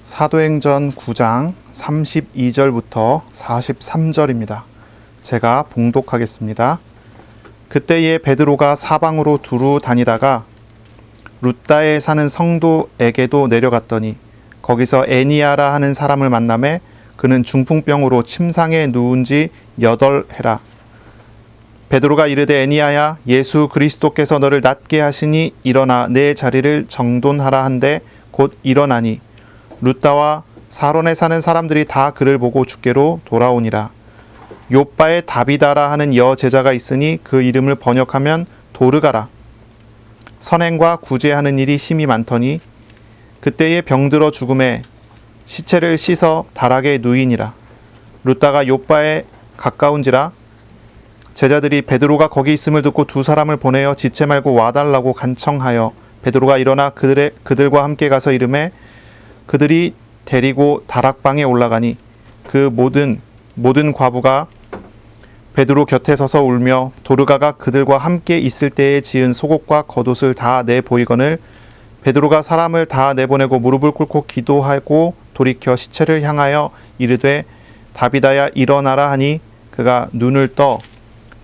사도행전 9장 32절부터 43절입니다. 제가 봉독하겠습니다. 그때에 베드로가 사방으로 두루 다니다가 룻다에 사는 성도에게도 내려갔더니 거기서 애니야라 하는 사람을 만나매 그는 중풍병으로 침상에 누운 지 8해라. 베드로가 이르되 애니야야, 예수 그리스도께서 너를 낫게 하시니 일어나 내 자리를 정돈하라 한데 곧 일어나니 룻다와 사론에 사는 사람들이 다 그를 보고 주께로 돌아오니라. 욥바에 다비다라 하는 여제자가 있으니 그 이름을 번역하면 도르가라. 선행과 구제하는 일이 심히 많더니 그때에 병들어 죽음에 시체를 씻어 다락에 누이니라. 룻다가 욥바에 가까운지라. 제자들이 베드로가 거기 있음을 듣고 두 사람을 보내어 지체 말고 와달라고 간청하여 베드로가 일어나 그들과 함께 가서 이르매 그들이 데리고 다락방에 올라가니 그 모든 과부가 베드로 곁에 서서 울며 도르가가 그들과 함께 있을 때에 지은 속옷과 겉옷을 다 내보이거늘 베드로가 사람을 다 내보내고 무릎을 꿇고 기도하고 돌이켜 시체를 향하여 이르되 다비다야 일어나라 하니 그가 눈을 떠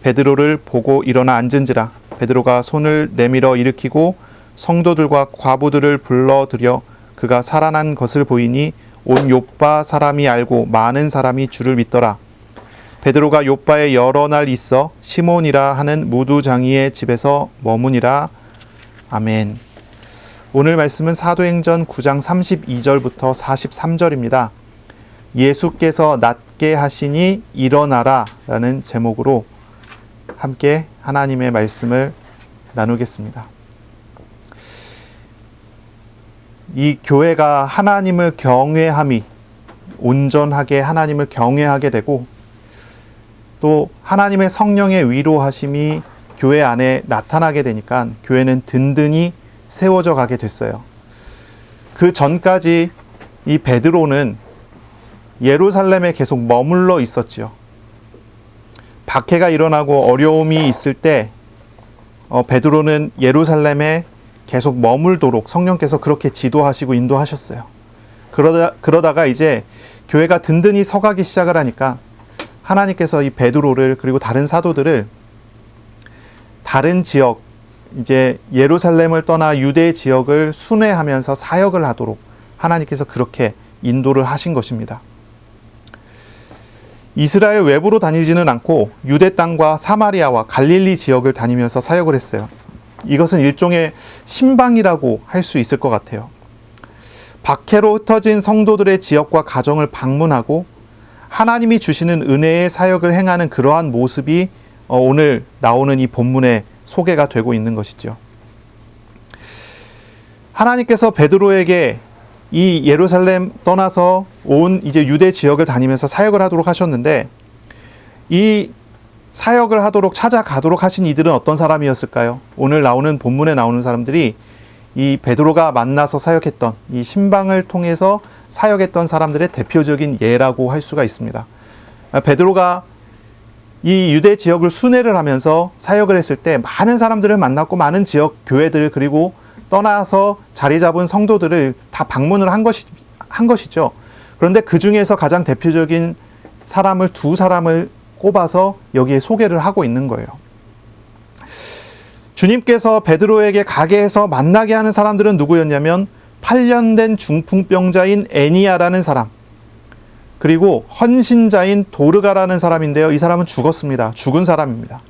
베드로를 보고 일어나 앉은지라. 베드로가 손을 내밀어 일으키고 성도들과 과부들을 불러들여 그가 살아난 것을 보이니 온 욥바 사람이 알고 많은 사람이 주를 믿더라. 베드로가 욥바에 여러 날 있어 시몬이라 하는 무두장이의 집에서 머무니라. 아멘. 오늘 말씀은 사도행전 9장 32절부터 43절입니다. 예수께서 낫게 하시니 일어나라 라는 제목으로 함께 하나님의 말씀을 나누겠습니다. 이 교회가 하나님을 경외함이 온전하게 하나님을 경외하게 되고 또 하나님의 성령의 위로하심이 교회 안에 나타나게 되니까 교회는 든든히 세워져 가게 됐어요. 그 전까지 이 베드로는 예루살렘에 계속 머물러 있었지요. 박해가 일어나고 어려움이 있을 때 베드로는 예루살렘에 계속 머물도록 성령께서 그렇게 지도하시고 인도하셨어요. 그러다가 이제 교회가 든든히 서가기 시작을 하니까 하나님께서 이 베드로를 그리고 다른 사도들을 다른 지역, 이제 예루살렘을 떠나 유대 지역을 순회하면서 사역을 하도록 하나님께서 그렇게 인도를 하신 것입니다. 이스라엘 외부로 다니지는 않고 유대 땅과 사마리아와 갈릴리 지역을 다니면서 사역을 했어요. 이것은 일종의 신방이라고 할 수 있을 것 같아요. 박해로 흩어진 성도들의 지역과 가정을 방문하고 하나님이 주시는 은혜의 사역을 행하는 그러한 모습이 오늘 나오는 이 본문에 소개가 되고 있는 것이죠. 하나님께서 베드로에게 이 예루살렘 떠나서 온 이제 유대 지역을 다니면서 사역을 하도록 하셨는데 이 사역을 하도록 찾아가도록 하신 이들은 어떤 사람이었을까요? 오늘 나오는 본문에 나오는 사람들이 이 베드로가 만나서 사역했던 이 신방을 통해서 사역했던 사람들의 대표적인 예라고 할 수가 있습니다. 베드로가 이 유대 지역을 순회를 하면서 사역을 했을 때 많은 사람들을 만났고 많은 지역 교회들 그리고 떠나서 자리 잡은 성도들을 다 방문을 한 것이죠. 그런데 그 중에서 가장 대표적인 사람을 두 사람을 꼽아서 여기에 소개를 하고 있는 거예요. 주님께서 베드로에게 가게 해서 만나게 하는 사람들은 누구였냐면 8년 된 중풍병자인 애니야라는 사람, 그리고 헌신자인 도르가라는 사람인데요. 이 사람은 죽었습니다. 죽은 사람입니다.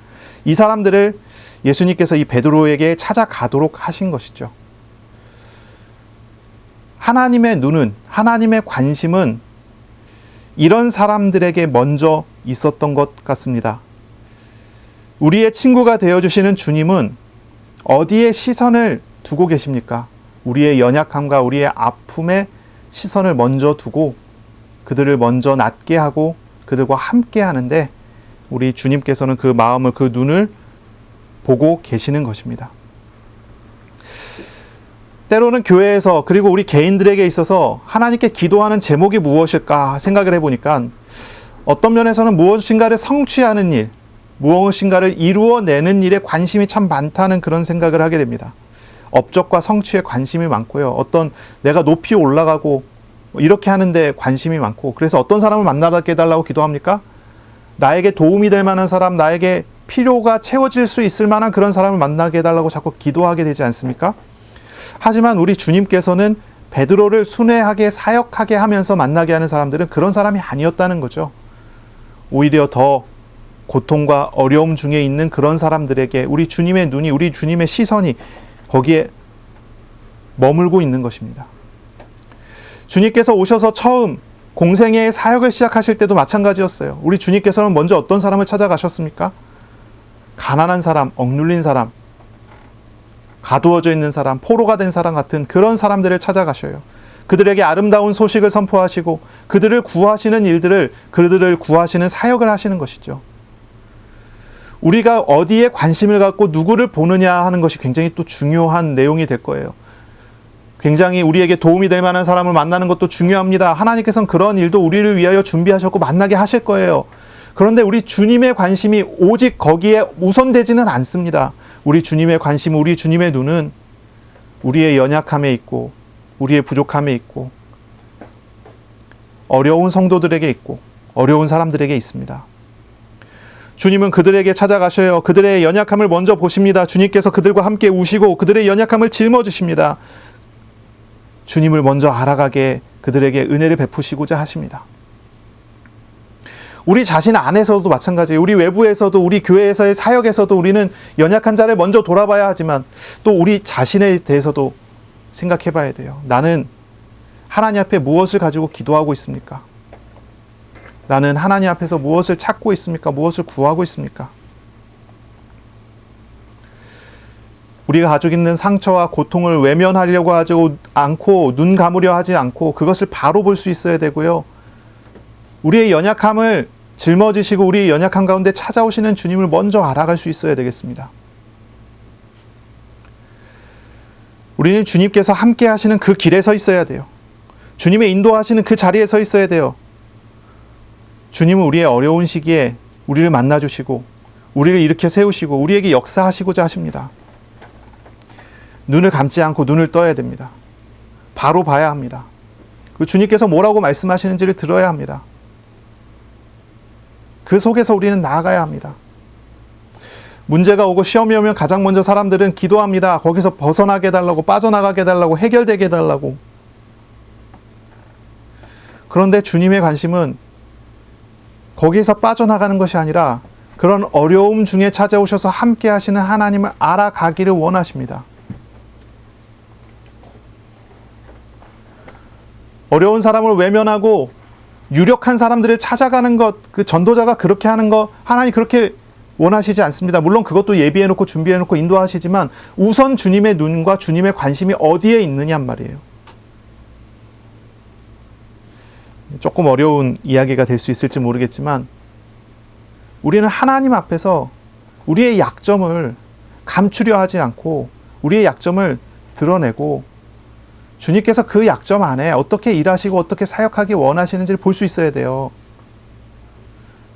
이 사람들을 예수님께서 이 베드로에게 찾아가도록 하신 것이죠. 하나님의 눈은, 하나님의 관심은 이런 사람들에게 먼저 있었던 것 같습니다. 우리의 친구가 되어주시는 주님은 어디에 시선을 두고 계십니까? 우리의 연약함과 우리의 아픔에 시선을 먼저 두고 그들을 먼저 낫게 하고 그들과 함께 하는데 우리 주님께서는 그 마음을, 그 눈을 보고 계시는 것입니다. 때로는 교회에서 그리고 우리 개인들에게 있어서 하나님께 기도하는 제목이 무엇일까 생각을 해보니까 어떤 면에서는 무엇인가를 성취하는 일, 무엇인가를 이루어내는 일에 관심이 참 많다는 그런 생각을 하게 됩니다. 업적과 성취에 관심이 많고요. 어떤 내가 높이 올라가고 이렇게 하는데 관심이 많고, 그래서 어떤 사람을 만나게 해달라고 기도합니까? 나에게 도움이 될 만한 사람, 나에게 필요가 채워질 수 있을 만한 그런 사람을 만나게 해달라고 자꾸 기도하게 되지 않습니까? 하지만 우리 주님께서는 베드로를 순회하게 사역하게 하면서 만나게 하는 사람들은 그런 사람이 아니었다는 거죠. 오히려 더 고통과 어려움 중에 있는 그런 사람들에게 우리 주님의 눈이, 우리 주님의 시선이 거기에 머물고 있는 것입니다. 주님께서 오셔서 처음 공생애의 사역을 시작하실 때도 마찬가지였어요. 우리 주님께서는 먼저 어떤 사람을 찾아가셨습니까? 가난한 사람, 억눌린 사람, 가두어져 있는 사람, 포로가 된 사람 같은 그런 사람들을 찾아가셔요. 그들에게 아름다운 소식을 선포하시고 그들을 구하시는 일들을, 그들을 구하시는 사역을 하시는 것이죠. 우리가 어디에 관심을 갖고 누구를 보느냐 하는 것이 굉장히 또 중요한 내용이 될 거예요. 굉장히 우리에게 도움이 될 만한 사람을 만나는 것도 중요합니다. 하나님께서는 그런 일도 우리를 위하여 준비하셨고 만나게 하실 거예요. 그런데 우리 주님의 관심이 오직 거기에 우선되지는 않습니다. 우리 주님의 관심, 우리 주님의 눈은 우리의 연약함에 있고 우리의 부족함에 있고 어려운 성도들에게 있고 어려운 사람들에게 있습니다. 주님은 그들에게 찾아가셔요. 그들의 연약함을 먼저 보십니다. 주님께서 그들과 함께 우시고 그들의 연약함을 짊어지십니다. 주님을 먼저 알아가게 그들에게 은혜를 베푸시고자 하십니다. 우리 자신 안에서도 마찬가지예요. 우리 외부에서도, 우리 교회에서의 사역에서도 우리는 연약한 자를 먼저 돌아봐야 하지만 또 우리 자신에 대해서도 생각해 봐야 돼요. 나는 하나님 앞에 무엇을 가지고 기도하고 있습니까? 나는 하나님 앞에서 무엇을 찾고 있습니까? 무엇을 구하고 있습니까? 우리가 가지고 있는 상처와 고통을 외면하려고 하지 않고 눈 감으려 하지 않고 그것을 바로 볼 수 있어야 되고요. 우리의 연약함을 짊어지시고 우리의 연약함 가운데 찾아오시는 주님을 먼저 알아갈 수 있어야 되겠습니다. 우리는 주님께서 함께 하시는 그 길에 서 있어야 돼요. 주님의 인도하시는 그 자리에 서 있어야 돼요. 주님은 우리의 어려운 시기에 우리를 만나주시고 우리를 일으켜 세우시고 우리에게 역사하시고자 하십니다. 눈을 감지 않고 눈을 떠야 됩니다. 바로 봐야 합니다. 그리고 주님께서 뭐라고 말씀하시는지를 들어야 합니다. 그 속에서 우리는 나아가야 합니다. 문제가 오고 시험이 오면 가장 먼저 사람들은 기도합니다. 거기서 벗어나게 해달라고, 빠져나가게 해달라고, 해결되게 해달라고. 그런데 주님의 관심은 거기에서 빠져나가는 것이 아니라 그런 어려움 중에 찾아오셔서 함께 하시는 하나님을 알아가기를 원하십니다. 어려운 사람을 외면하고 유력한 사람들을 찾아가는 것, 그 전도자가 그렇게 하는 거 하나님 그렇게 원하시지 않습니다. 물론 그것도 예비해놓고 준비해놓고 인도하시지만 우선 주님의 눈과 주님의 관심이 어디에 있느냔 말이에요. 조금 어려운 이야기가 될 수 있을지 모르겠지만 우리는 하나님 앞에서 우리의 약점을 감추려 하지 않고 우리의 약점을 드러내고 주님께서 그 약점 안에 어떻게 일하시고 어떻게 사역하기 원하시는지를 볼 수 있어야 돼요.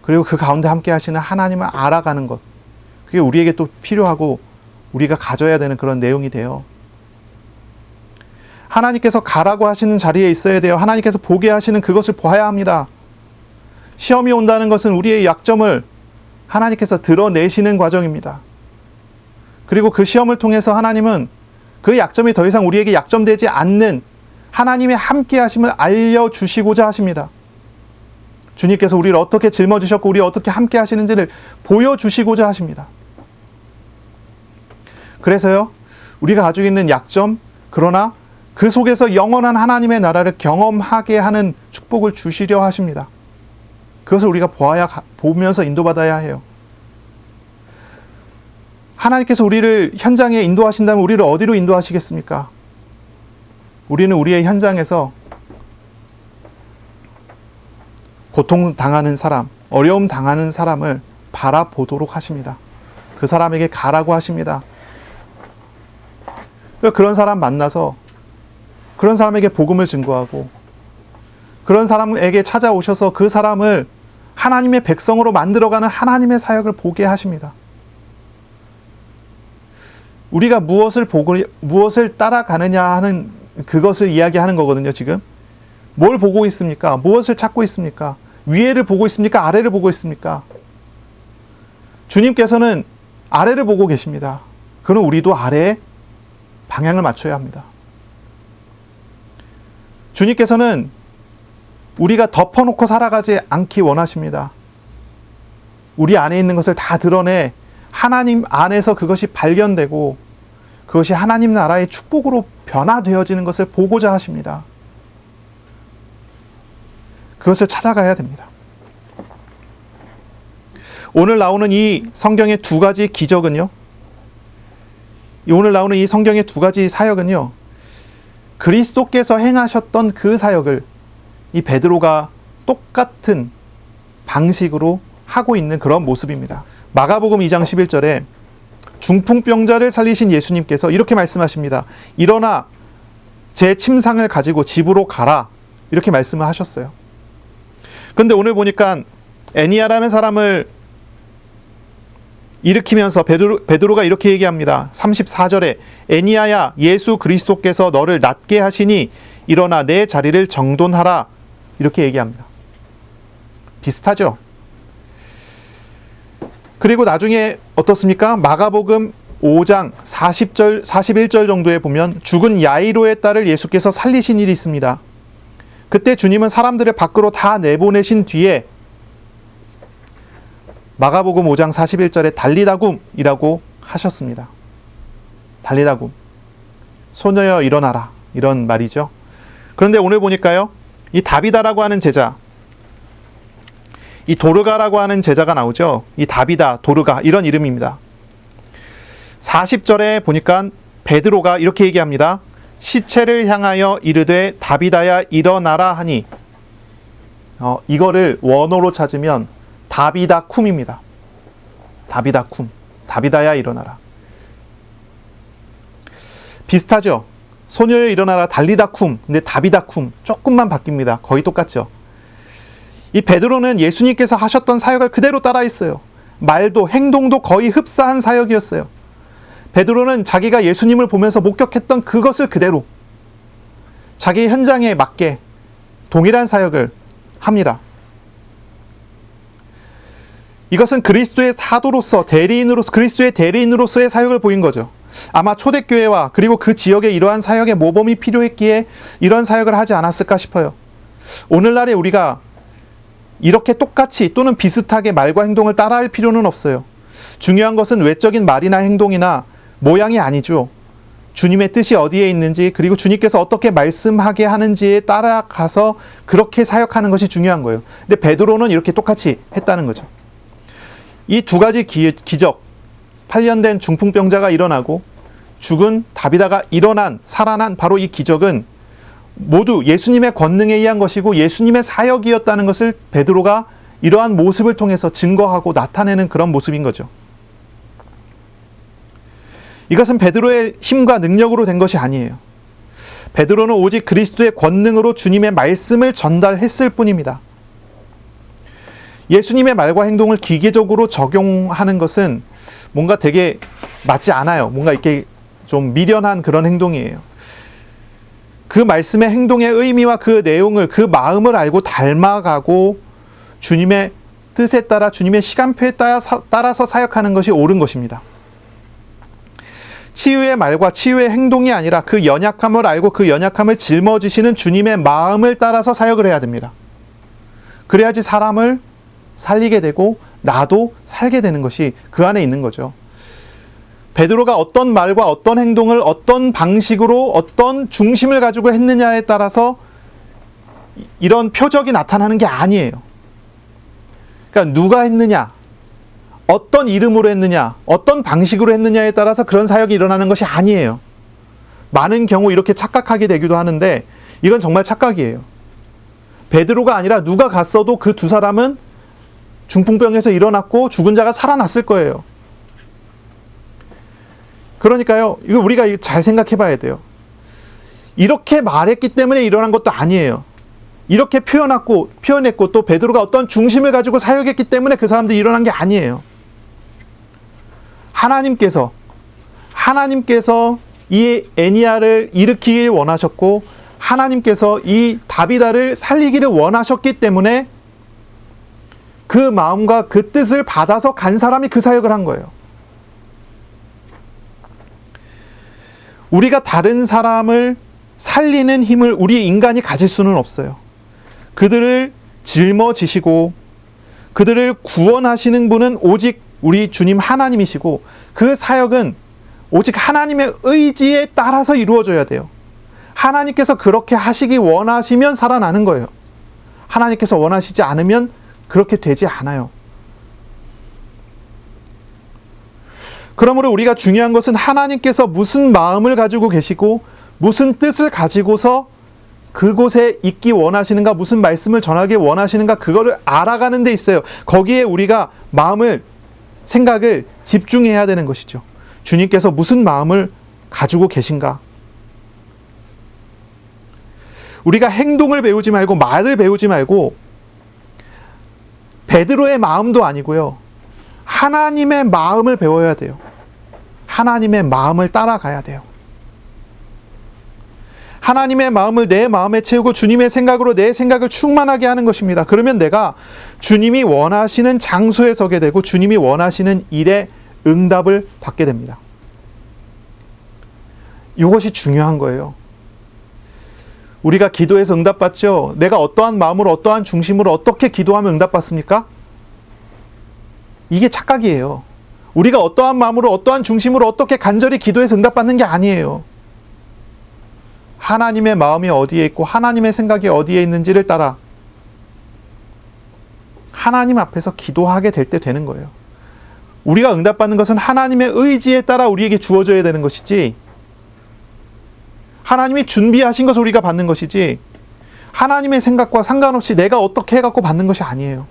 그리고 그 가운데 함께 하시는 하나님을 알아가는 것, 그게 우리에게 또 필요하고 우리가 가져야 되는 그런 내용이 돼요. 하나님께서 가라고 하시는 자리에 있어야 돼요. 하나님께서 보게 하시는 그것을 봐야 합니다. 시험이 온다는 것은 우리의 약점을 하나님께서 드러내시는 과정입니다. 그리고 그 시험을 통해서 하나님은 그 약점이 더 이상 우리에게 약점되지 않는 하나님의 함께 하심을 알려주시고자 하십니다. 주님께서 우리를 어떻게 짊어지셨고 우리 어떻게 함께 하시는지를 보여주시고자 하십니다. 그래서요, 우리가 가지고 있는 약점, 그러나 그 속에서 영원한 하나님의 나라를 경험하게 하는 축복을 주시려 하십니다. 그것을 우리가 보면서 인도받아야 해요. 하나님께서 우리를 현장에 인도하신다면 우리를 어디로 인도하시겠습니까? 우리는 우리의 현장에서 고통당하는 사람, 어려움 당하는 사람을 바라보도록 하십니다. 그 사람에게 가라고 하십니다. 그런 사람 만나서 그런 사람에게 복음을 증거하고 그런 사람에게 찾아오셔서 그 사람을 하나님의 백성으로 만들어가는 하나님의 사역을 보게 하십니다. 우리가 무엇을 보고 무엇을 따라가느냐 하는 그것을 이야기하는 거거든요. 지금 뭘 보고 있습니까? 무엇을 찾고 있습니까? 위에를 보고 있습니까? 아래를 보고 있습니까? 주님께서는 아래를 보고 계십니다. 그럼 우리도 아래에 방향을 맞춰야 합니다. 주님께서는 우리가 덮어놓고 살아가지 않기 원하십니다. 우리 안에 있는 것을 다 드러내 하나님 안에서 그것이 발견되고 그것이 하나님 나라의 축복으로 변화되어지는 것을 보고자 하십니다. 그것을 찾아가야 됩니다. 오늘 나오는 이 성경의 두 가지 기적은요, 오늘 나오는 이 성경의 두 가지 사역은요, 그리스도께서 행하셨던 그 사역을 이 베드로가 똑같은 방식으로 하고 있는 그런 모습입니다. 마가복음 2장 11절에 중풍병자를 살리신 예수님께서 이렇게 말씀하십니다. 일어나 제 침상을 가지고 집으로 가라. 이렇게 말씀을 하셨어요. 그런데 오늘 보니까 애니야라는 사람을 일으키면서 베드로가 이렇게 얘기합니다. 34절에 애니야야, 예수 그리스도께서 너를 낫게 하시니 일어나 내 자리를 정돈하라. 이렇게 얘기합니다. 비슷하죠? 그리고 나중에 어떻습니까? 마가복음 5장 40절, 41절 정도에 보면 죽은 야이로의 딸을 예수께서 살리신 일이 있습니다. 그때 주님은 사람들을 밖으로 다 내보내신 뒤에 마가복음 5장 41절에 달리다굼이라고 하셨습니다. 달리다굼. 소녀여 일어나라. 이런 말이죠. 그런데 오늘 보니까요, 이 다비다라고 하는 제자, 이 도르가라고 하는 제자가 나오죠. 이 다비다, 도르가 이런 이름입니다. 40절에 보니까 베드로가 이렇게 얘기합니다. 시체를 향하여 이르되 다비다야 일어나라 하니, 이거를 원어로 찾으면 다비다 쿰입니다. 다비다 쿰. 다비다야 일어나라. 비슷하죠? 소녀여 일어나라 달리다 쿰. 근데 다비다 쿰. 조금만 바뀝니다. 거의 똑같죠? 이 베드로는 예수님께서 하셨던 사역을 그대로 따라했어요. 말도 행동도 거의 흡사한 사역이었어요. 베드로는 자기가 예수님을 보면서 목격했던 그것을 그대로 자기 현장에 맞게 동일한 사역을 합니다. 이것은 그리스도의 사도로서, 대리인으로서, 그리스도의 대리인으로서의 사역을 보인 거죠. 아마 초대교회와 그리고 그 지역에 이러한 사역의 모범이 필요했기에 이런 사역을 하지 않았을까 싶어요. 오늘날에 우리가 이렇게 똑같이 또는 비슷하게 말과 행동을 따라할 필요는 없어요. 중요한 것은 외적인 말이나 행동이나 모양이 아니죠. 주님의 뜻이 어디에 있는지, 그리고 주님께서 어떻게 말씀하게 하는지에 따라가서 그렇게 사역하는 것이 중요한 거예요. 근데 베드로는 이렇게 똑같이 했다는 거죠. 이 두 가지 기적, 8년 된 중풍병자가 일어나고 죽은 다비다가 살아난 바로 이 기적은 모두 예수님의 권능에 의한 것이고 예수님의 사역이었다는 것을 베드로가 이러한 모습을 통해서 증거하고 나타내는 그런 모습인 거죠. 이것은 베드로의 힘과 능력으로 된 것이 아니에요. 베드로는 오직 그리스도의 권능으로 주님의 말씀을 전달했을 뿐입니다. 예수님의 말과 행동을 기계적으로 적용하는 것은 뭔가 되게 맞지 않아요. 뭔가 이렇게 좀 미련한 그런 행동이에요. 그 말씀의 행동의 의미와 그 내용을, 그 마음을 알고 닮아가고 주님의 뜻에 따라, 주님의 시간표에 따라서 사역하는 것이 옳은 것입니다. 치유의 말과 치유의 행동이 아니라 그 연약함을 알고 그 연약함을 짊어지시는 주님의 마음을 따라서 사역을 해야 됩니다. 그래야지 사람을 살리게 되고 나도 살게 되는 것이 그 안에 있는 거죠. 베드로가 어떤 말과 어떤 행동을 어떤 방식으로 어떤 중심을 가지고 했느냐에 따라서 이런 표적이 나타나는 게 아니에요. 그러니까 누가 했느냐, 어떤 이름으로 했느냐, 어떤 방식으로 했느냐에 따라서 그런 사역이 일어나는 것이 아니에요. 많은 경우 이렇게 착각하게 되기도 하는데 이건 정말 착각이에요. 베드로가 아니라 누가 갔어도 그 두 사람은 중풍병에서 일어났고 죽은 자가 살아났을 거예요. 그러니까요, 이거 우리가 잘 생각해 봐야 돼요. 이렇게 말했기 때문에 일어난 것도 아니에요. 이렇게 표현했고 또 베드로가 어떤 중심을 가지고 사역했기 때문에 그 사람들이 일어난 게 아니에요. 하나님께서 이 애니야를 일으키길 원하셨고 하나님께서 이 다비다를 살리기를 원하셨기 때문에 그 마음과 그 뜻을 받아서 간 사람이 그 사역을 한 거예요. 우리가 다른 사람을 살리는 힘을 우리 인간이 가질 수는 없어요. 그들을 짊어지시고 그들을 구원하시는 분은 오직 우리 주님 하나님이시고, 그 사역은 오직 하나님의 의지에 따라서 이루어져야 돼요. 하나님께서 그렇게 하시기 원하시면 살아나는 거예요. 하나님께서 원하시지 않으면 그렇게 되지 않아요. 그러므로 우리가 중요한 것은 하나님께서 무슨 마음을 가지고 계시고 무슨 뜻을 가지고서 그곳에 있기 원하시는가, 무슨 말씀을 전하기 원하시는가, 그거를 알아가는 데 있어요. 거기에 우리가 마음을, 생각을 집중해야 되는 것이죠. 주님께서 무슨 마음을 가지고 계신가. 우리가 행동을 배우지 말고 말을 배우지 말고 베드로의 마음도 아니고요, 하나님의 마음을 배워야 돼요. 하나님의 마음을 따라가야 돼요. 하나님의 마음을 내 마음에 채우고 주님의 생각으로 내 생각을 충만하게 하는 것입니다. 그러면 내가 주님이 원하시는 장소에 서게 되고 주님이 원하시는 일에 응답을 받게 됩니다. 이것이 중요한 거예요. 우리가 기도해서 응답받죠? 내가 어떠한 마음으로, 어떠한 중심으로 어떻게 기도하면 응답받습니까? 이게 착각이에요. 우리가 어떠한 마음으로, 어떠한 중심으로 어떻게 간절히 기도해서 응답받는 게 아니에요. 하나님의 마음이 어디에 있고 하나님의 생각이 어디에 있는지를 따라 하나님 앞에서 기도하게 될 때 되는 거예요. 우리가 응답받는 것은 하나님의 의지에 따라 우리에게 주어져야 되는 것이지, 하나님이 준비하신 것을 우리가 받는 것이지, 하나님의 생각과 상관없이 내가 어떻게 해갖고 받는 것이 아니에요.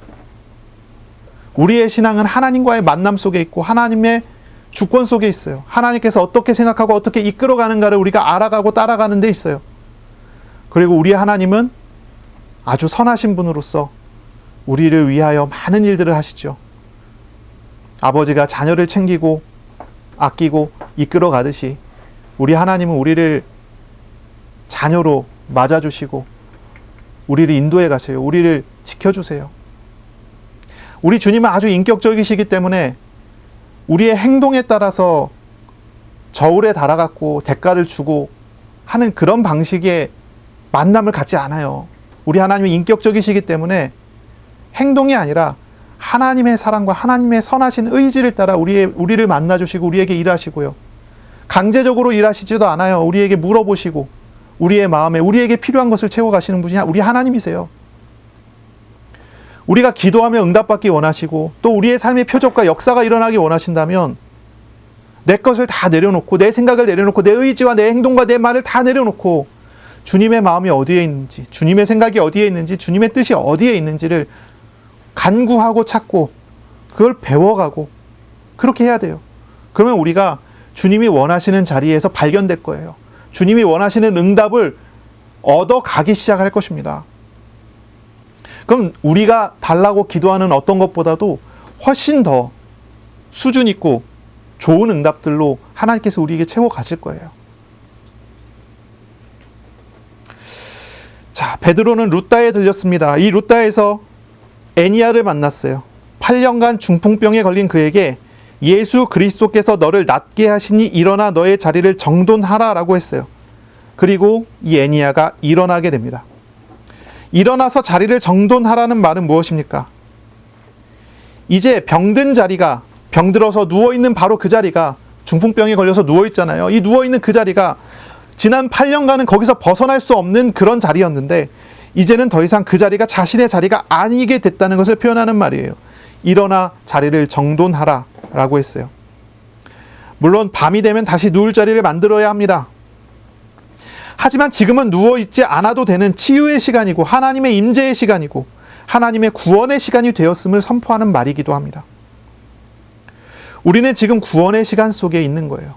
우리의 신앙은 하나님과의 만남 속에 있고 하나님의 주권 속에 있어요. 하나님께서 어떻게 생각하고 어떻게 이끌어가는가를 우리가 알아가고 따라가는 데 있어요. 그리고 우리의 하나님은 아주 선하신 분으로서 우리를 위하여 많은 일들을 하시죠. 아버지가 자녀를 챙기고 아끼고 이끌어가듯이 우리 하나님은 우리를 자녀로 맞아주시고 우리를 인도해 가세요. 우리를 지켜주세요. 우리 주님은 아주 인격적이시기 때문에 우리의 행동에 따라서 저울에 달아갖고 대가를 주고 하는 그런 방식의 만남을 갖지 않아요. 우리 하나님은 인격적이시기 때문에 행동이 아니라 하나님의 사랑과 하나님의 선하신 의지를 따라 우리를 만나주시고 우리에게 일하시고요. 강제적으로 일하시지도 않아요. 우리에게 물어보시고 우리의 마음에 우리에게 필요한 것을 채워가시는 분이 우리 하나님이세요. 우리가 기도하며 응답받기 원하시고 또 우리의 삶의 표적과 역사가 일어나기 원하신다면 내 것을 다 내려놓고 내 생각을 내려놓고 내 의지와 내 행동과 내 말을 다 내려놓고 주님의 마음이 어디에 있는지, 주님의 생각이 어디에 있는지, 주님의 뜻이 어디에 있는지를 간구하고 찾고 그걸 배워가고 그렇게 해야 돼요. 그러면 우리가 주님이 원하시는 자리에서 발견될 거예요. 주님이 원하시는 응답을 얻어가기 시작할 것입니다. 그럼 우리가 달라고 기도하는 어떤 것보다도 훨씬 더 수준 있고 좋은 응답들로 하나님께서 우리에게 채워가실 거예요. 자, 베드로는 루다에 들렸습니다. 이 루다에서 애니야를 만났어요. 8년간 중풍병에 걸린 그에게 예수 그리스도께서 너를 낫게 하시니 일어나 너의 자리를 정돈하라 라고 했어요. 그리고 이 애니야가 일어나게 됩니다. 일어나서 자리를 정돈하라는 말은 무엇입니까? 이제 병든 자리가, 병들어서 누워있는 바로 그 자리가, 중풍병에 걸려서 누워있잖아요. 이 누워있는 그 자리가 지난 8년간은 거기서 벗어날 수 없는 그런 자리였는데 이제는 더 이상 그 자리가 자신의 자리가 아니게 됐다는 것을 표현하는 말이에요. 일어나 자리를 정돈하라 라고 했어요. 물론 밤이 되면 다시 누울 자리를 만들어야 합니다. 하지만 지금은 누워있지 않아도 되는 치유의 시간이고 하나님의 임재의 시간이고 하나님의 구원의 시간이 되었음을 선포하는 말이기도 합니다. 우리는 지금 구원의 시간 속에 있는 거예요.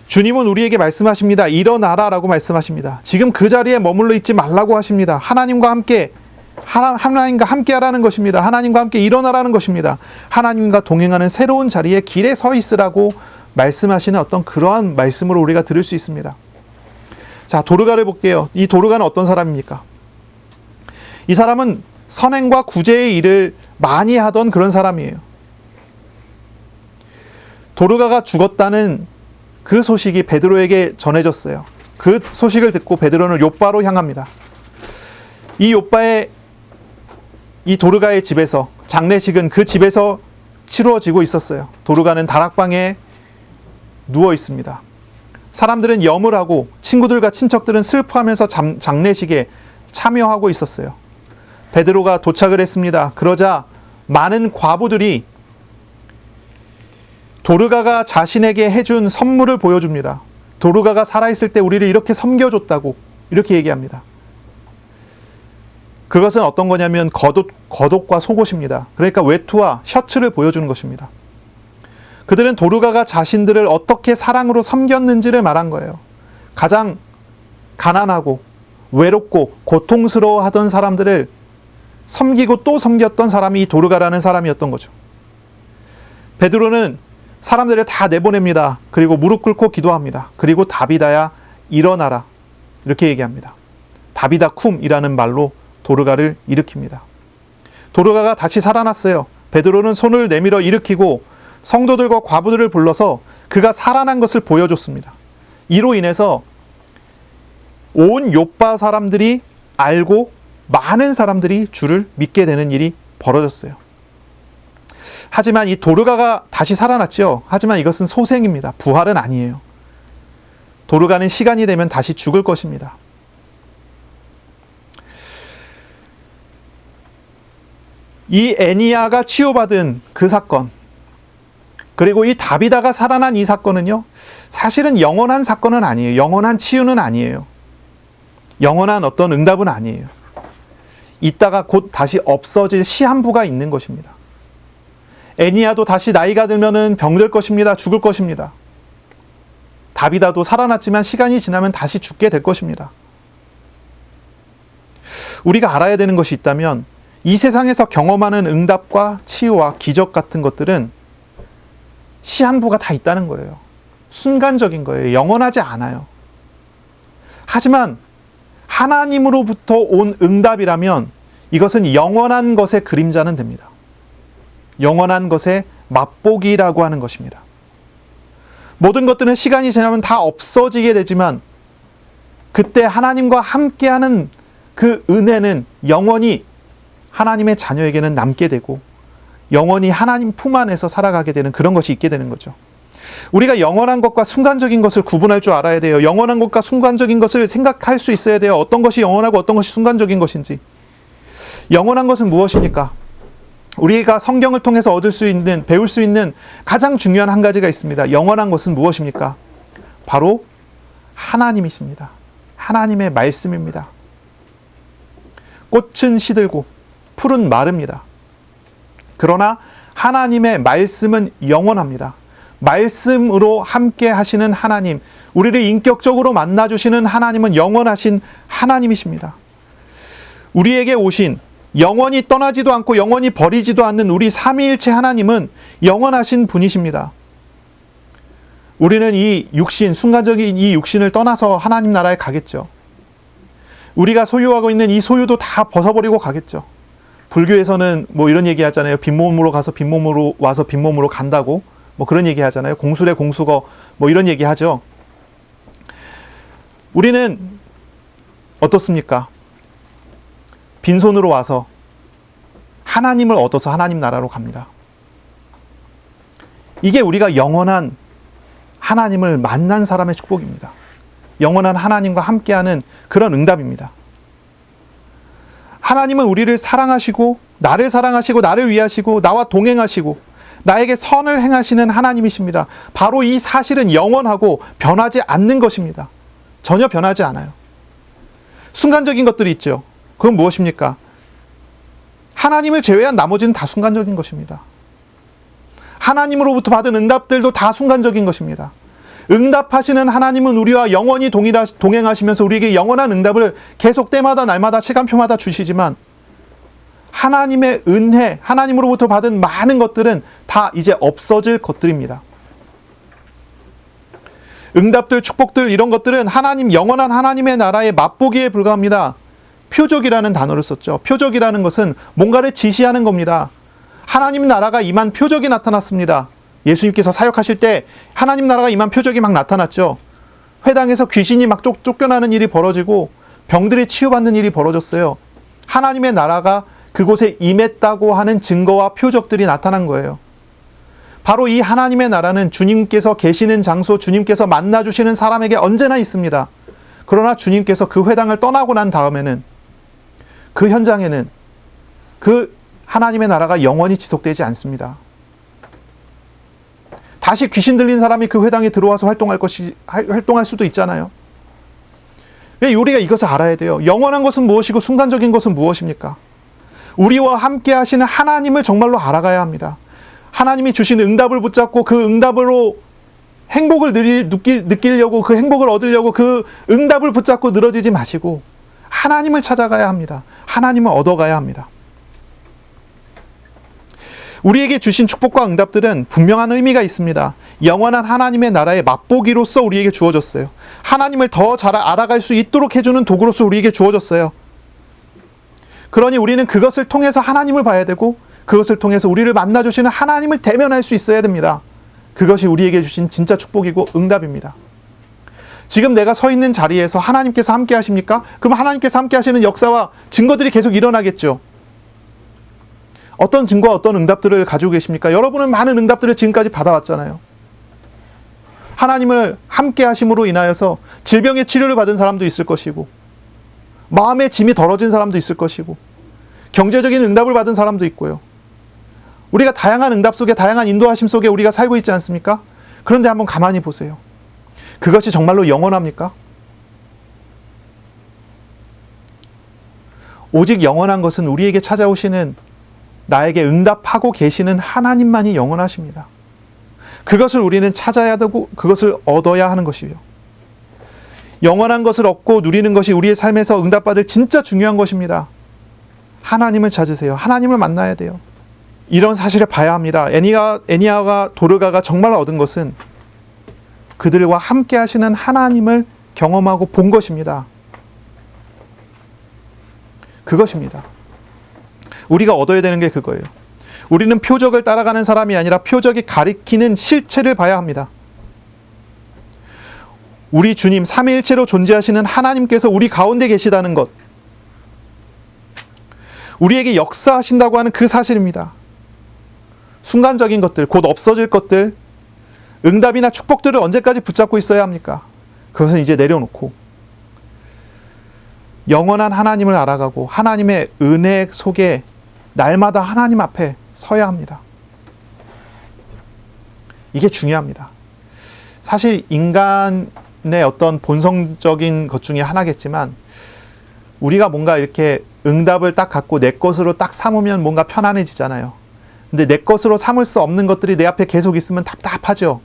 주님은 우리에게 말씀하십니다. 일어나라 라고 말씀하십니다. 지금 그 자리에 머물러 있지 말라고 하십니다. 하나님과 함께 하라는 것입니다. 하나님과 함께 일어나라는 것입니다. 하나님과 동행하는 새로운 자리에 길에 서 있으라고 말씀하시는 어떤 그러한 말씀으로 우리가 들을 수 있습니다. 자, 도르가를 볼게요. 이 도르가는 어떤 사람입니까? 이 사람은 선행과 구제의 일을 많이 하던 그런 사람이에요. 도르가가 죽었다는 그 소식이 베드로에게 전해졌어요. 그 소식을 듣고 베드로는 욥바로 향합니다. 이 욥바의 이 도르가의 집에서 장례식은 그 집에서 치루어지고 있었어요. 도르가는 다락방에 누워 있습니다. 사람들은 염을 하고 친구들과 친척들은 슬퍼하면서 장례식에 참여하고 있었어요. 베드로가 도착을 했습니다. 그러자 많은 과부들이 도르가가 자신에게 해준 선물을 보여줍니다. 도르가가 살아있을 때 우리를 이렇게 섬겨줬다고 이렇게 얘기합니다. 그것은 어떤 거냐면 겉옷과 속옷입니다. 그러니까 외투와 셔츠를 보여주는 것입니다. 그들은 도르가가 자신들을 어떻게 사랑으로 섬겼는지를 말한 거예요. 가장 가난하고 외롭고 고통스러워하던 사람들을 섬기고 또 섬겼던 사람이 이 도르가라는 사람이었던 거죠. 베드로는 사람들을 다 내보냅니다. 그리고 무릎 꿇고 기도합니다. 그리고 다비다야 일어나라 이렇게 얘기합니다. 다비다 쿰이라는 말로 도르가를 일으킵니다. 도르가가 다시 살아났어요. 베드로는 손을 내밀어 일으키고 성도들과 과부들을 불러서 그가 살아난 것을 보여줬습니다. 이로 인해서 온 욥바 사람들이 알고 많은 사람들이 주를 믿게 되는 일이 벌어졌어요. 하지만 이 도르가가 다시 살아났죠. 하지만 이것은 소생입니다. 부활은 아니에요. 도르가는 시간이 되면 다시 죽을 것입니다. 이 애니야가 치유받은 그 사건, 그리고 이 다비다가 살아난 이 사건은요, 사실은 영원한 사건은 아니에요. 영원한 치유는 아니에요. 영원한 어떤 응답은 아니에요. 이따가 곧 다시 없어질 시한부가 있는 것입니다. 애니야도 다시 나이가 들면은 병들 것입니다. 죽을 것입니다. 다비다도 살아났지만 시간이 지나면 다시 죽게 될 것입니다. 우리가 알아야 되는 것이 있다면 이 세상에서 경험하는 응답과 치유와 기적 같은 것들은 시한부가 다 있다는 거예요. 순간적인 거예요. 영원하지 않아요. 하지만 하나님으로부터 온 응답이라면 이것은 영원한 것의 그림자는 됩니다. 영원한 것의 맛보기라고 하는 것입니다. 모든 것들은 시간이 지나면 다 없어지게 되지만 그때 하나님과 함께하는 그 은혜는 영원히 하나님의 자녀에게는 남게 되고 영원히 하나님 품 안에서 살아가게 되는 그런 것이 있게 되는 거죠. 우리가 영원한 것과 순간적인 것을 구분할 줄 알아야 돼요. 영원한 것과 순간적인 것을 생각할 수 있어야 돼요. 어떤 것이 영원하고 어떤 것이 순간적인 것인지. 영원한 것은 무엇입니까? 우리가 성경을 통해서 얻을 수 있는, 배울 수 있는 가장 중요한 한 가지가 있습니다. 영원한 것은 무엇입니까? 바로 하나님이십니다. 하나님의 말씀입니다. 꽃은 시들고 풀은 마릅니다. 그러나 하나님의 말씀은 영원합니다. 말씀으로 함께 하시는 하나님, 우리를 인격적으로 만나주시는 하나님은 영원하신 하나님이십니다. 우리에게 오신 영원히 떠나지도 않고 영원히 버리지도 않는 우리 삼위일체 하나님은 영원하신 분이십니다. 우리는 이 육신, 순간적인 이 육신을 떠나서 하나님 나라에 가겠죠. 우리가 소유하고 있는 이 소유도 다 벗어버리고 가겠죠. 불교에서는 뭐 이런 얘기 하잖아요. 빈몸으로 가서 빈몸으로 와서 빈몸으로 간다고 뭐 그런 얘기 하잖아요. 공술의 공수거 뭐 이런 얘기 하죠. 우리는 어떻습니까? 빈손으로 와서 하나님을 얻어서 하나님 나라로 갑니다. 이게 우리가 영원한 하나님을 만난 사람의 축복입니다. 영원한 하나님과 함께하는 그런 응답입니다. 하나님은 우리를 사랑하시고 나를 위하시고 나와 동행하시고 나에게 선을 행하시는 하나님이십니다. 바로 이 사실은 영원하고 변하지 않는 것입니다. 전혀 변하지 않아요. 순간적인 것들이 있죠. 그건 무엇입니까? 하나님을 제외한 나머지는 다 순간적인 것입니다. 하나님으로부터 받은 응답들도 다 순간적인 것입니다. 응답하시는 하나님은 우리와 영원히 동행하시면서 우리에게 영원한 응답을 계속 때마다 날마다 시간표마다 주시지만 하나님의 은혜, 하나님으로부터 받은 많은 것들은 다 이제 없어질 것들입니다. 응답들, 축복들 이런 것들은 하나님, 영원한 하나님의 나라의 맛보기에 불과합니다. 표적이라는 단어를 썼죠. 표적이라는 것은 뭔가를 지시하는 겁니다. 하나님 나라가 임한 표적이 나타났습니다. 예수님께서 사역하실 때 하나님 나라가 임한 표적이 막 나타났죠. 회당에서 귀신이 막 쫓겨나는 일이 벌어지고 병들이 치유받는 일이 벌어졌어요. 하나님의 나라가 그곳에 임했다고 하는 증거와 표적들이 나타난 거예요. 바로 이 하나님의 나라는 주님께서 계시는 장소, 주님께서 만나주시는 사람에게 언제나 있습니다. 그러나 주님께서 그 회당을 떠나고 난 다음에는, 그 현장에는 그 하나님의 나라가 영원히 지속되지 않습니다. 다시 귀신 들린 사람이 그 회당에 들어와서 활동할 수도 있잖아요. 우리가 이것을 알아야 돼요. 영원한 것은 무엇이고 순간적인 것은 무엇입니까? 우리와 함께 하시는 하나님을 정말로 알아가야 합니다. 하나님이 주신 응답을 붙잡고 그 응답으로 행복을 느끼려고, 그 행복을 얻으려고 그 응답을 붙잡고 늘어지지 마시고 하나님을 찾아가야 합니다. 하나님을 얻어가야 합니다. 우리에게 주신 축복과 응답들은 분명한 의미가 있습니다. 영원한 하나님의 나라의 맛보기로서 우리에게 주어졌어요. 하나님을 더 잘 알아갈 수 있도록 해주는 도구로서 우리에게 주어졌어요. 그러니 우리는 그것을 통해서 하나님을 봐야 되고, 그것을 통해서 우리를 만나주시는 하나님을 대면할 수 있어야 됩니다. 그것이 우리에게 주신 진짜 축복이고 응답입니다. 지금 내가 서 있는 자리에서 하나님께서 함께 하십니까? 그럼 하나님께서 함께 하시는 역사와 증거들이 계속 일어나겠죠. 어떤 증거와 어떤 응답들을 가지고 계십니까? 여러분은 많은 응답들을 지금까지 받아왔잖아요. 하나님을 함께 하심으로 인하여서 질병의 치료를 받은 사람도 있을 것이고, 마음의 짐이 덜어진 사람도 있을 것이고, 경제적인 응답을 받은 사람도 있고요. 우리가 다양한 응답 속에, 다양한 인도하심 속에 우리가 살고 있지 않습니까? 그런데 한번 가만히 보세요. 그것이 정말로 영원합니까? 오직 영원한 것은 우리에게 찾아오시는, 나에게 응답하고 계시는 하나님만이 영원하십니다. 그것을 우리는 찾아야 되고 그것을 얻어야 하는 것이요. 영원한 것을 얻고 누리는 것이 우리의 삶에서 응답받을 진짜 중요한 것입니다. 하나님을 찾으세요. 하나님을 만나야 돼요. 이런 사실을 봐야 합니다. 애니야와 도르가가 정말 얻은 것은 그들과 함께 하시는 하나님을 경험하고 본 것입니다. 그것입니다. 우리가 얻어야 되는 게 그거예요. 우리는 표적을 따라가는 사람이 아니라 표적이 가리키는 실체를 봐야 합니다. 우리 주님, 삼위일체로 존재하시는 하나님께서 우리 가운데 계시다는 것, 우리에게 역사하신다고 하는 그 사실입니다. 순간적인 것들, 곧 없어질 것들, 응답이나 축복들을 언제까지 붙잡고 있어야 합니까? 그것은 이제 내려놓고 영원한 하나님을 알아가고 하나님의 은혜 속에 날마다 하나님 앞에 서야 합니다. 이게 중요합니다. 사실 인간의 어떤 본성적인 것 중에 하나겠지만, 우리가 뭔가 이렇게 응답을 딱 갖고 내 것으로 딱 삼으면 뭔가 편안해지잖아요. 근데 내 것으로 삼을 수 없는 것들이 내 앞에 계속 있으면 답답하죠.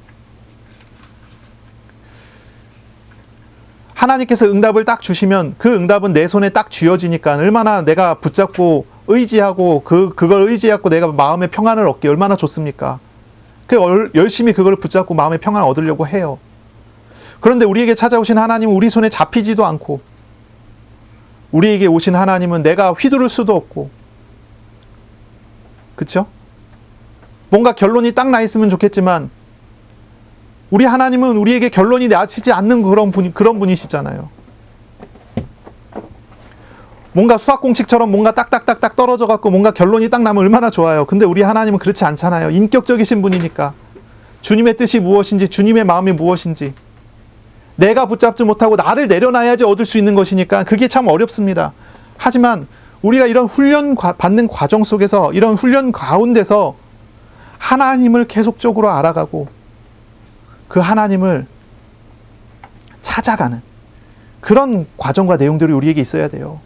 하나님께서 응답을 딱 주시면 그 응답은 내 손에 딱 쥐어지니까 얼마나 내가 붙잡고 의지하고 그걸 의지하고 내가 마음의 평안을 얻기 얼마나 좋습니까? 열심히 그걸 붙잡고 마음의 평안을 얻으려고 해요. 그런데 우리에게 찾아오신 하나님은 우리 손에 잡히지도 않고, 우리에게 오신 하나님은 내가 휘두를 수도 없고, 그렇죠? 뭔가 결론이 딱 나 있으면 좋겠지만 우리 하나님은 우리에게 결론이 나시지 않는 그런 분이시잖아요. 뭔가 수학공식처럼 뭔가 딱딱딱딱 떨어져 갖고 뭔가 결론이 딱 나면 얼마나 좋아요. 근데 우리 하나님은 그렇지 않잖아요. 인격적이신 분이니까. 주님의 뜻이 무엇인지, 주님의 마음이 무엇인지 내가 붙잡지 못하고 나를 내려놔야지 얻을 수 있는 것이니까 그게 참 어렵습니다. 하지만 우리가 이런 훈련 받는 과정 속에서, 이런 훈련 가운데서 하나님을 계속적으로 알아가고 그 하나님을 찾아가는 그런 과정과 내용들이 우리에게 있어야 돼요.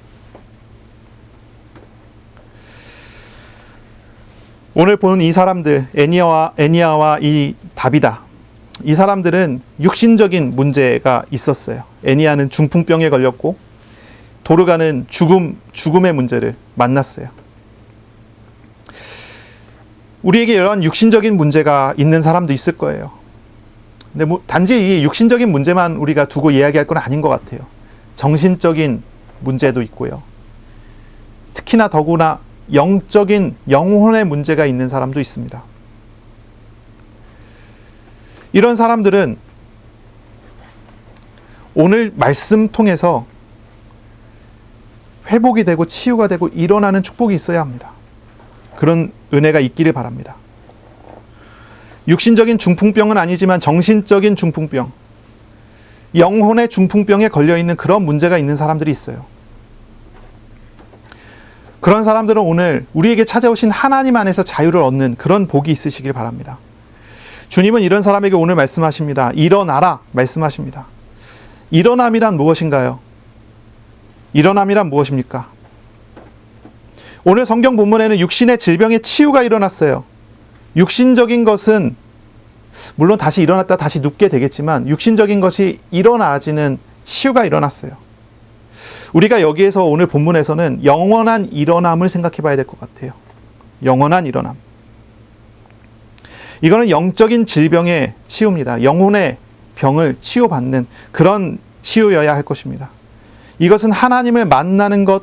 오늘 본 이 사람들, 애니야와 이 다비다, 이 사람들은 육신적인 문제가 있었어요. 애니야는 중풍병에 걸렸고 도르가는 죽음의 문제를 만났어요. 우리에게 이런 육신적인 문제가 있는 사람도 있을 거예요. 근데 단지 이 육신적인 문제만 우리가 두고 이야기할 건 아닌 것 같아요. 정신적인 문제도 있고요. 특히나 더구나 영적인 영혼의 문제가 있는 사람도 있습니다. 이런 사람들은 오늘 말씀 통해서 회복이 되고 치유가 되고 일어나는 축복이 있어야 합니다. 그런 은혜가 있기를 바랍니다. 육신적인 중풍병은 아니지만 정신적인 중풍병, 영혼의 중풍병에 걸려있는 그런 문제가 있는 사람들이 있어요. 그런 사람들은 오늘 우리에게 찾아오신 하나님 안에서 자유를 얻는 그런 복이 있으시길 바랍니다. 주님은 이런 사람에게 오늘 말씀하십니다. 일어나라 말씀하십니다. 일어남이란 무엇인가요? 일어남이란 무엇입니까? 오늘 성경 본문에는 육신의 질병의 치유가 일어났어요. 육신적인 것은 물론 다시 일어났다 다시 눕게 되겠지만 육신적인 것이 일어나지는 치유가 일어났어요. 우리가 여기에서 오늘 본문에서는 영원한 일어남을 생각해 봐야 될 것 같아요. 영원한 일어남. 이거는 영적인 질병의 치유입니다. 영혼의 병을 치유받는 그런 치유여야 할 것입니다. 이것은 하나님을 만나는 것,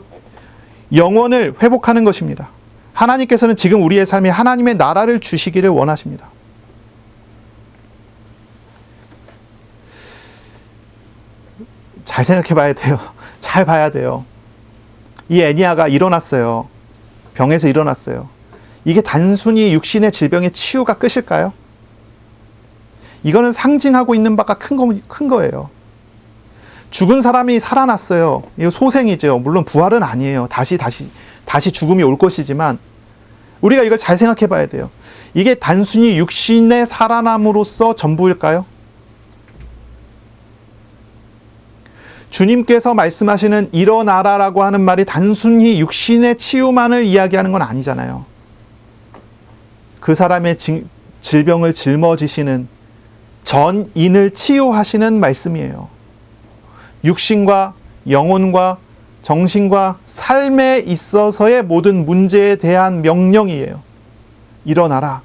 영혼을 회복하는 것입니다. 하나님께서는 지금 우리의 삶에 하나님의 나라를 주시기를 원하십니다. 잘 생각해 봐야 돼요. 잘 봐야 돼요. 이 애니아가 일어났어요. 병에서 일어났어요. 이게 단순히 육신의 질병의 치유가 끝일까요? 이거는 상징하고 있는 바가 큰 거예요. 죽은 사람이 살아났어요. 이거 소생이죠. 물론 부활은 아니에요. 다시 죽음이 올 것이지만 우리가 이걸 잘 생각해 봐야 돼요. 이게 단순히 육신의 살아남으로써 전부일까요? 주님께서 말씀하시는 일어나라라고 하는 말이 단순히 육신의 치유만을 이야기하는 건 아니잖아요. 그 사람의 질병을 짊어지시는 전인을 치유하시는 말씀이에요. 육신과 영혼과 정신과 삶에 있어서의 모든 문제에 대한 명령이에요. 일어나라.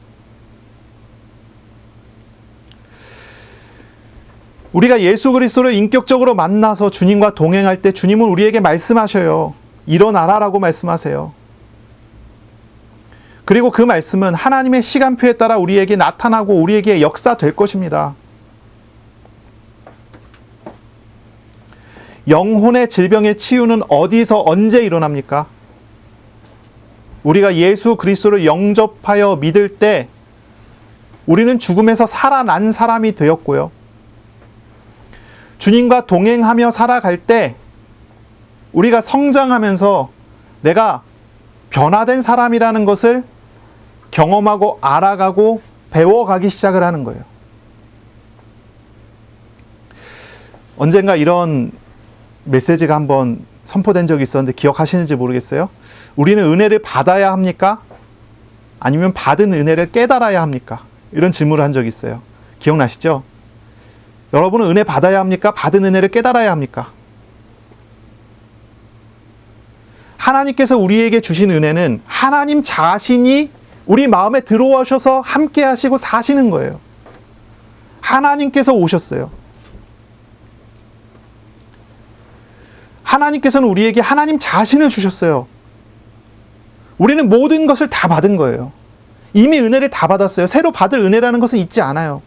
우리가 예수 그리스도를 인격적으로 만나서 주님과 동행할 때 주님은 우리에게 말씀하셔요. 일어나라라고 말씀하세요. 그리고 그 말씀은 하나님의 시간표에 따라 우리에게 나타나고 우리에게 역사될 것입니다. 영혼의 질병의 치유는 어디서 언제 일어납니까? 우리가 예수 그리스도를 영접하여 믿을 때 우리는 죽음에서 살아난 사람이 되었고요. 주님과 동행하며 살아갈 때 우리가 성장하면서 내가 변화된 사람이라는 것을 경험하고 알아가고 배워가기 시작을 하는 거예요. 언젠가 이런 메시지가 한번 선포된 적이 있었는데 기억하시는지 모르겠어요. 우리는 은혜를 받아야 합니까? 아니면 받은 은혜를 깨달아야 합니까? 이런 질문을 한 적이 있어요. 기억나시죠? 여러분은 은혜 받아야 합니까? 받은 은혜를 깨달아야 합니까? 하나님께서 우리에게 주신 은혜는 하나님 자신이 우리 마음에 들어오셔서 함께 하시고 사시는 거예요. 하나님께서 오셨어요. 하나님께서는 우리에게 하나님 자신을 주셨어요. 우리는 모든 것을 다 받은 거예요. 이미 은혜를 다 받았어요. 새로 받을 은혜라는 것은 있지 않아요.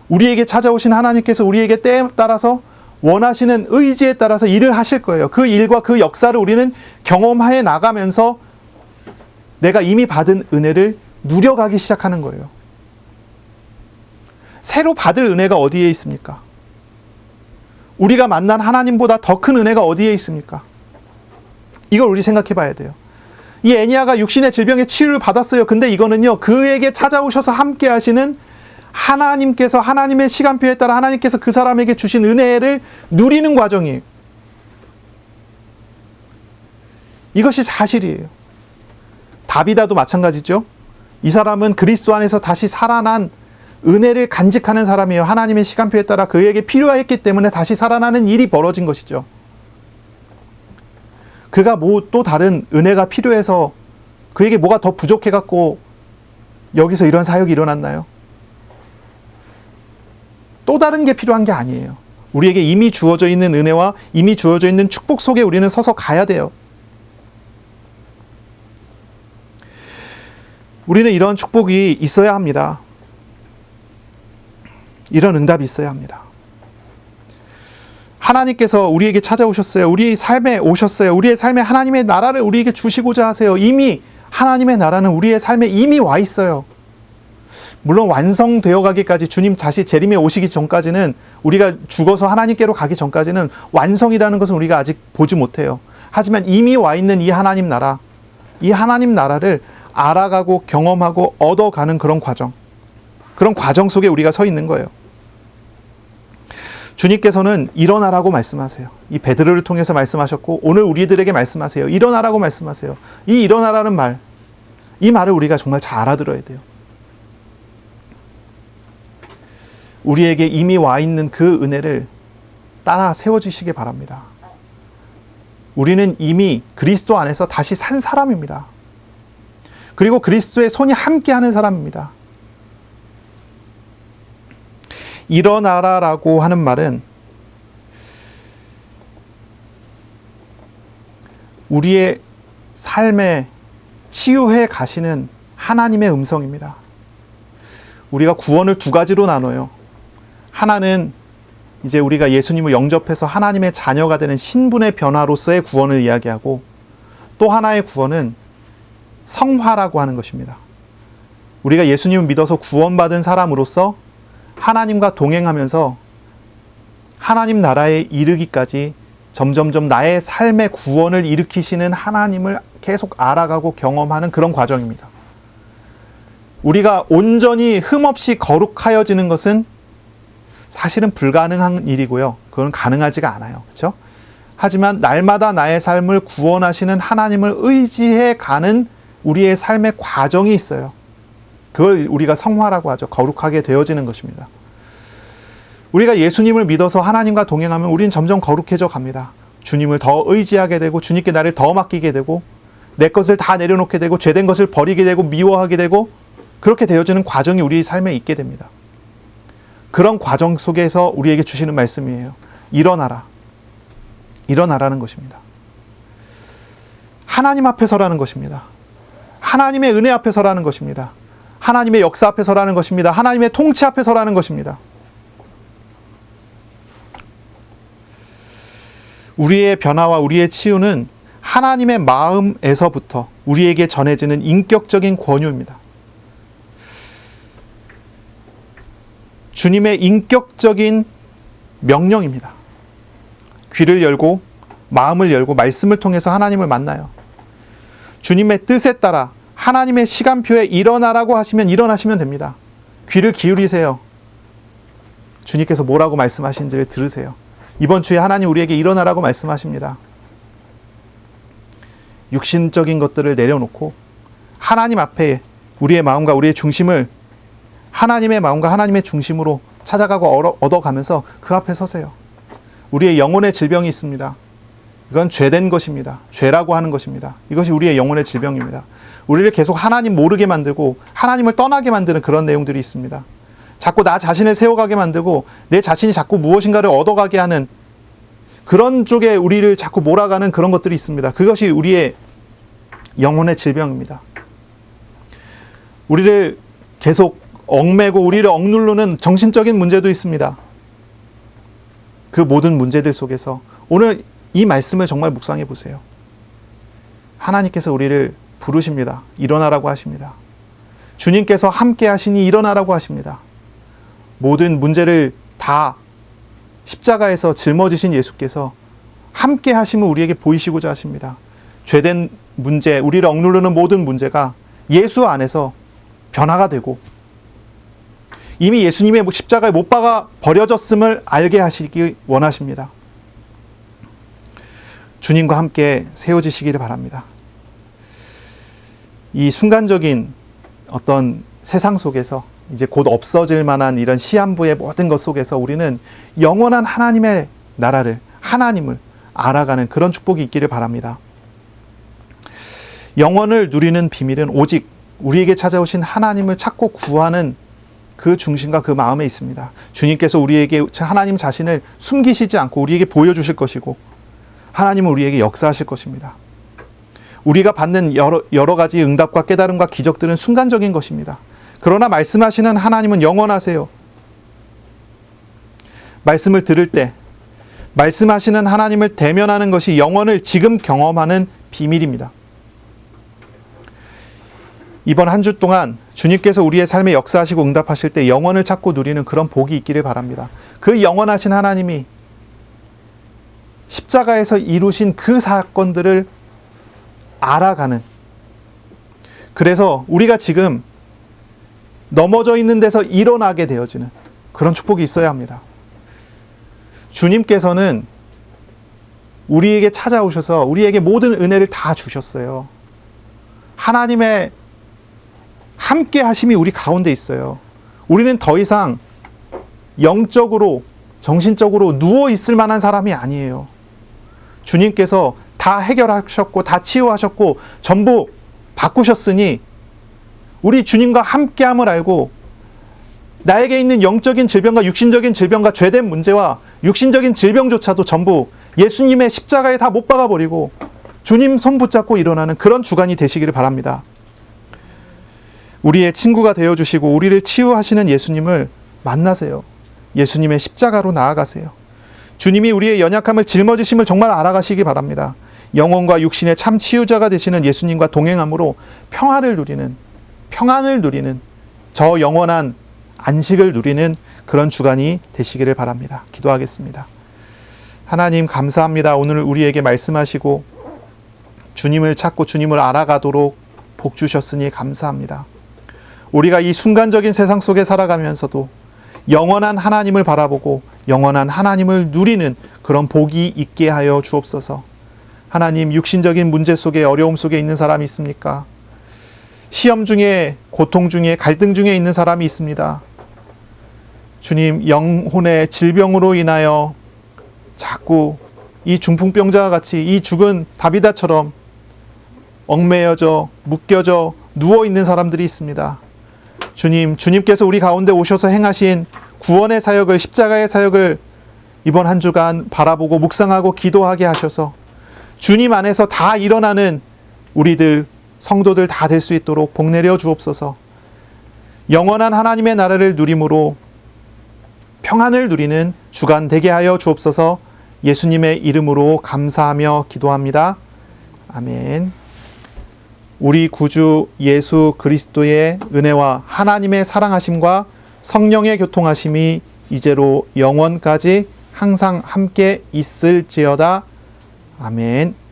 우리에게 찾아오신 하나님께서 우리에게 때에 따라서 원하시는 의지에 따라서 일을 하실 거예요. 그 일과 그 역사를 우리는 경험해 나가면서 내가 이미 받은 은혜를 누려가기 시작하는 거예요. 새로 받을 은혜가 어디에 있습니까? 우리가 만난 하나님보다 더 큰 은혜가 어디에 있습니까? 이걸 우리 생각해 봐야 돼요. 이 애니아가 육신의 질병의 치유를 받았어요. 근데 이거는요, 그에게 찾아오셔서 함께 하시는 하나님께서 하나님의 시간표에 따라 하나님께서 그 사람에게 주신 은혜를 누리는 과정이에요. 이것이 사실이에요. 다비다도 마찬가지죠. 이 사람은 그리스도 안에서 다시 살아난 은혜를 간직하는 사람이에요. 하나님의 시간표에 따라 그에게 필요했기 때문에 다시 살아나는 일이 벌어진 것이죠. 그가 또 다른 은혜가 필요해서 그에게 뭐가 더 부족해갖고 여기서 이런 사역이 일어났나요? 또 다른 게 필요한 게 아니에요. 우리에게 이미 주어져 있는 은혜와 이미 주어져 있는 축복 속에 우리는 서서 가야 돼요. 우리는 이런 축복이 있어야 합니다. 이런 응답이 있어야 합니다. 하나님께서 우리에게 찾아오셨어요. 우리 삶에 오셨어요. 우리의 삶에 하나님의 나라를 우리에게 주시고자 하세요. 이미 하나님의 나라는 우리의 삶에 이미 와 있어요. 물론 완성되어 가기까지, 주님 다시 재림에 오시기 전까지는, 우리가 죽어서 하나님께로 가기 전까지는 완성이라는 것은 우리가 아직 보지 못해요. 하지만 이미 와 있는 이 하나님 나라, 이 하나님 나라를 알아가고 경험하고 얻어가는 그런 과정 속에 우리가 서 있는 거예요. 주님께서는 일어나라고 말씀하세요. 이 베드로를 통해서 말씀하셨고 오늘 우리들에게 말씀하세요. 일어나라고 말씀하세요. 이 일어나라는 말, 이 말을 우리가 정말 잘 알아들어야 돼요. 우리에게 이미 와 있는 그 은혜를 따라 세워주시기 바랍니다. 우리는 이미 그리스도 안에서 다시 산 사람입니다. 그리고 그리스도의 손이 함께하는 사람입니다. 일어나라라고 하는 말은 우리의 삶에 치유해 가시는 하나님의 음성입니다. 우리가 구원을 두 가지로 나눠요. 하나는 이제 우리가 예수님을 영접해서 하나님의 자녀가 되는 신분의 변화로서의 구원을 이야기하고, 또 하나의 구원은 성화라고 하는 것입니다. 우리가 예수님을 믿어서 구원받은 사람으로서 하나님과 동행하면서 하나님 나라에 이르기까지 점점점 나의 삶의 구원을 일으키시는 하나님을 계속 알아가고 경험하는 그런 과정입니다. 우리가 온전히 흠없이 거룩하여지는 것은 사실은 불가능한 일이고요. 그건 가능하지가 않아요. 그렇죠? 하지만 날마다 나의 삶을 구원하시는 하나님을 의지해 가는 우리의 삶의 과정이 있어요. 그걸 우리가 성화라고 하죠. 거룩하게 되어지는 것입니다. 우리가 예수님을 믿어서 하나님과 동행하면 우리는 점점 거룩해져 갑니다. 주님을 더 의지하게 되고, 주님께 나를 더 맡기게 되고, 내 것을 다 내려놓게 되고, 죄된 것을 버리게 되고, 미워하게 되고, 그렇게 되어지는 과정이 우리 삶에 있게 됩니다. 그런 과정 속에서 우리에게 주시는 말씀이에요. 일어나라. 일어나라는 것입니다. 하나님 앞에 서라는 것입니다. 하나님의 은혜 앞에 서라는 것입니다. 하나님의 역사 앞에 서라는 것입니다. 하나님의 통치 앞에 서라는 것입니다. 우리의 변화와 우리의 치유는 하나님의 마음에서부터 우리에게 전해지는 인격적인 권유입니다. 주님의 인격적인 명령입니다. 귀를 열고 마음을 열고 말씀을 통해서 하나님을 만나요. 주님의 뜻에 따라 하나님의 시간표에 일어나라고 하시면 일어나시면 됩니다. 귀를 기울이세요. 주님께서 뭐라고 말씀하시는지를 들으세요. 이번 주에 하나님 우리에게 일어나라고 말씀하십니다. 육신적인 것들을 내려놓고 하나님 앞에 우리의 마음과 우리의 중심을 하나님의 마음과 하나님의 중심으로 찾아가고 얻어가면서 그 앞에 서세요. 우리의 영혼의 질병이 있습니다. 이건 죄된 것입니다. 죄라고 하는 것입니다. 이것이 우리의 영혼의 질병입니다. 우리를 계속 하나님 모르게 만들고 하나님을 떠나게 만드는 그런 내용들이 있습니다. 자꾸 나 자신을 세워가게 만들고 내 자신이 자꾸 무엇인가를 얻어가게 하는 그런 쪽에 우리를 자꾸 몰아가는 그런 것들이 있습니다. 그것이 우리의 영혼의 질병입니다. 우리를 계속 얽매고 우리를 억누르는 정신적인 문제도 있습니다. 그 모든 문제들 속에서 오늘 이 말씀을 정말 묵상해 보세요. 하나님께서 우리를 부르십니다. 일어나라고 하십니다. 주님께서 함께 하시니 일어나라고 하십니다. 모든 문제를 다 십자가에서 짊어지신 예수께서 함께 하심을 우리에게 보이시고자 하십니다. 죄된 문제, 우리를 억누르는 모든 문제가 예수 안에서 변화가 되고 이미 예수님의 십자가에 못 박아 버려졌음을 알게 하시기 원하십니다. 주님과 함께 세워지시기를 바랍니다. 이 순간적인 어떤 세상 속에서 이제 곧 없어질 만한 이런 시한부의 모든 것 속에서 우리는 영원한 하나님의 나라를, 하나님을 알아가는 그런 축복이 있기를 바랍니다. 영원을 누리는 비밀은 오직 우리에게 찾아오신 하나님을 찾고 구하는 그 중심과 그 마음에 있습니다. 주님께서 우리에게 하나님 자신을 숨기시지 않고 우리에게 보여주실 것이고 하나님은 우리에게 역사하실 것입니다. 우리가 받는 여러 가지 응답과 깨달음과 기적들은 순간적인 것입니다. 그러나 말씀하시는 하나님은 영원하세요. 말씀을 들을 때 말씀하시는 하나님을 대면하는 것이 영원을 지금 경험하는 비밀입니다. 이번 한 주 동안 주님께서 우리의 삶에 역사하시고 응답하실 때 영원을 찾고 누리는 그런 복이 있기를 바랍니다. 그 영원하신 하나님이 십자가에서 이루신 그 사건들을 알아가는, 그래서 우리가 지금 넘어져 있는 데서 일어나게 되어지는 그런 축복이 있어야 합니다. 주님께서는 우리에게 찾아오셔서 우리에게 모든 은혜를 다 주셨어요. 하나님의 함께 하심이 우리 가운데 있어요. 우리는 더 이상 영적으로, 정신적으로 누워 있을 만한 사람이 아니에요. 주님께서 다 해결하셨고 다 치유하셨고 전부 바꾸셨으니 우리 주님과 함께함을 알고 나에게 있는 영적인 질병과 육신적인 질병과 죄된 문제와 육신적인 질병조차도 전부 예수님의 십자가에 다 못 박아버리고 주님 손 붙잡고 일어나는 그런 주간이 되시기를 바랍니다. 우리의 친구가 되어주시고 우리를 치유하시는 예수님을 만나세요. 예수님의 십자가로 나아가세요. 주님이 우리의 연약함을 짊어지심을 정말 알아가시기 바랍니다. 영혼과 육신의 참 치유자가 되시는 예수님과 동행함으로 평안을 누리는 저 영원한 안식을 누리는 그런 주간이 되시기를 바랍니다. 기도하겠습니다. 하나님 감사합니다. 오늘 우리에게 말씀하시고 주님을 찾고 주님을 알아가도록 복 주셨으니 감사합니다. 우리가 이 순간적인 세상 속에 살아가면서도 영원한 하나님을 바라보고 영원한 하나님을 누리는 그런 복이 있게 하여 주옵소서. 하나님, 육신적인 문제 속에 어려움 속에 있는 사람이 있습니까? 시험 중에, 고통 중에, 갈등 중에 있는 사람이 있습니다. 주님, 영혼의 질병으로 인하여 자꾸 이 중풍병자와 같이 이 죽은 다비다처럼 얽매여져 묶여져 누워있는 사람들이 있습니다. 주님께서 우리 가운데 오셔서 행하신 구원의 사역을, 십자가의 사역을 이번 한 주간 바라보고 묵상하고 기도하게 하셔서 주님 안에서 다 일어나는 우리들, 성도들 다 될 수 있도록 복 내려 주옵소서. 영원한 하나님의 나라를 누림으로 평안을 누리는 주간 되게 하여 주옵소서. 예수님의 이름으로 감사하며 기도합니다. 아멘. 우리 구주 예수 그리스도의 은혜와 하나님의 사랑하심과 성령의 교통하심이 이제로 영원까지 항상 함께 있을지어다. 아멘.